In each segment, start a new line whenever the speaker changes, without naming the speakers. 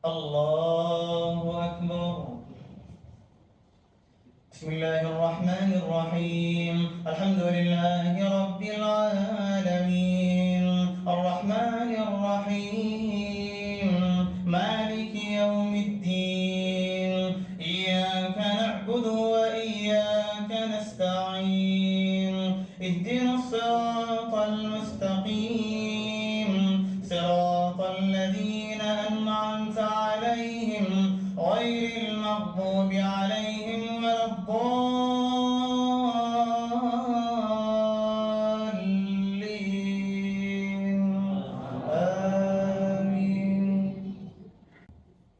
الله أكبر. بسم الله الرحمن الرحيم. الحمد لله رب العالمين الرحمن الرحيم مالك يوم الدين إياك نعبد وإياك نستعين اهدنا الصراط المستقيم صراط الذين أنعمت عليهم غير المغضوب عليهم ولا الضالين آمين.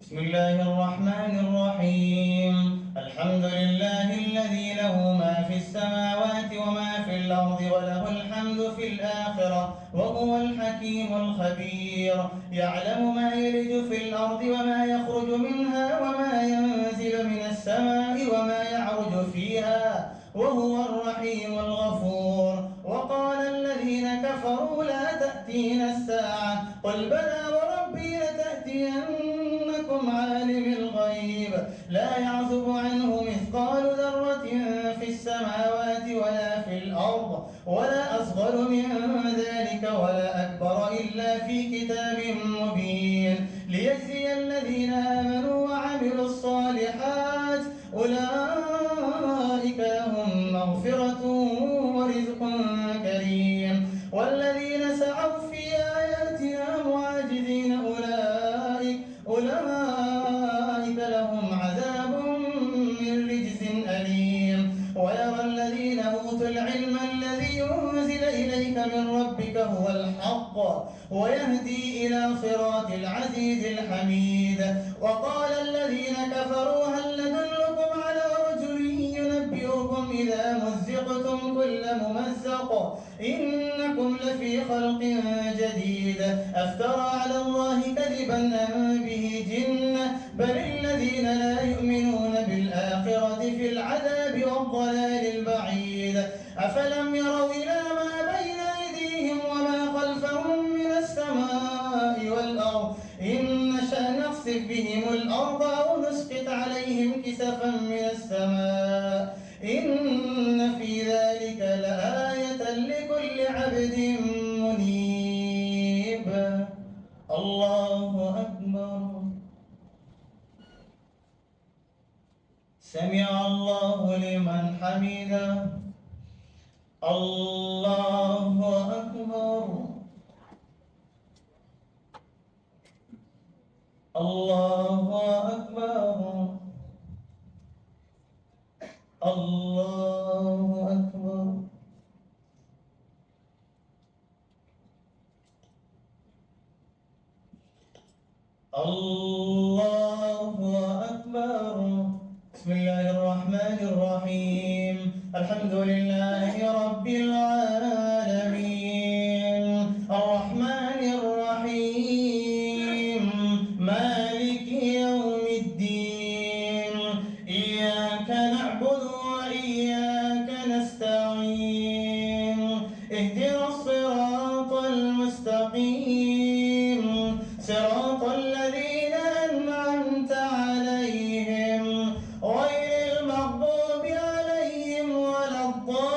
بسم الله الرحمن الرحيم. الحمد لله الذي له ما في السماوات وما في الأرض وله الحمد في الآخرة وهو الحكيم الخبير. يعلم ما يلج في الأرض وما يخرج منها وما ينزل من السماء وما يعرج فيها وهو الرحيم الغفور. وقال الذين كفروا لا تأتينا الساعة قل بلى وربي لتأتينكم عالم الغيب لا يعزب عنه مثقال ذرة في السماوات ولا في الأرض ولا أصغر من ذلك ولا أكبر إلا في كتاب مبين ليجزي الذين آمنوا وعملوا الصالحات أولئك لهم مغفرة ورزق كريم. والذين سعوا في آياتنا معاجزين أولئك لهم عذاب من رجز أليم. ويرى الذين أوتوا العلم الذي أنزل إليك من ربك هو الحق ويهدي إلى صراط العزيز الحميد. وقال الذين كفروا هل ندلكم على رجل ينبئكم إذا مزقتم كل ممزق إنكم لفي خلق جديد أفترى على الله كذبا أم به جنة بل الذين لا يؤمنون بالآخرة في العذاب والضلال البعيد. أفلم يروا إلى ما بين أيديهم وما خلفهم من السماء والأرض إن نشأ نخسف بهم الأرض أو نسقط عليهم كسفا من السماء إن في ذلك لآية لكل عبد منيب. الله أكبر. سمع الله لمن حمده. الله أكبر. الله أكبر. الله أكبر. الله أكبر. بسم الله الرحمن الرحيم. الحمد لله رب العالمين الرحمن الرحيم مالك يوم الدين إياك نعبد وإياك نستعين اهدنا الصراط المستقيم صراط الذين أنعمت عليهم غير المغضوب عليهم ولا الضالين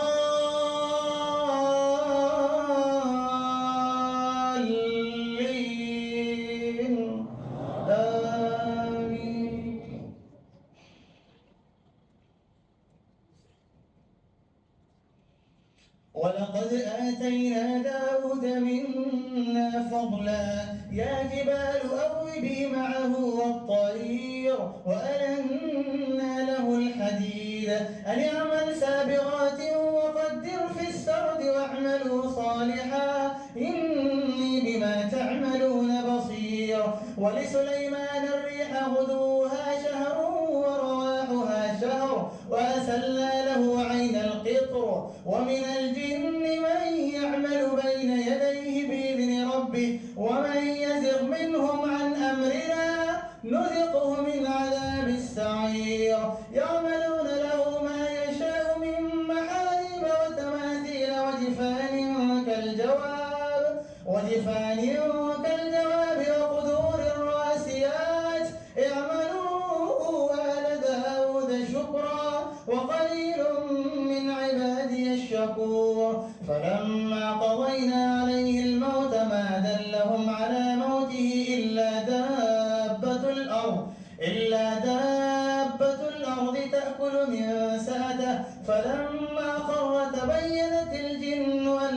آمين. ولقد آتينا داود منا فضلا يا جبال أوبي معه والطير وألنا له الحديد أن اعمل سابغات وقدر في السرد واعملوا صالحا إني بما تعملون بصير. ولسليمان الريح غدوها شهر ورواحها شهر وأسلنا له عين القطر. ومن الجن من يعمل بين يديه بإذن ربه ومن يزغ منهم عن أمرنا نذقه من عذاب السعير. يعملون له ما يشاء من محاريب وتماثيل وجفان كالجواب وقدور الراسيات إلا دابة الأرض تأكل من سأته فلما خر تبينت الجن أن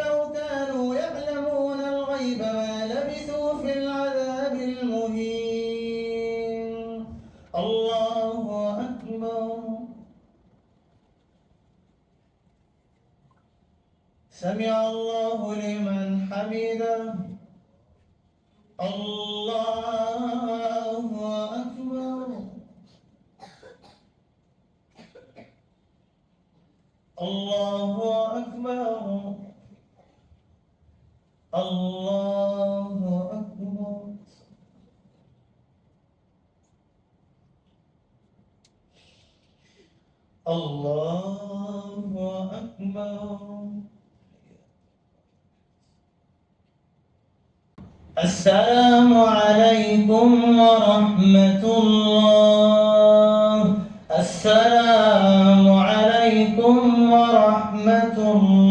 لو كانوا يعلمون الغيب ما لبثوا في العذاب المهين. الله أكبر. سمع الله لمن حمده. الله أكبر. الله أكبر. الله أكبر. الله أكبر. السلام عليكم ورحمة الله. السلام عليكم ورحمة الله.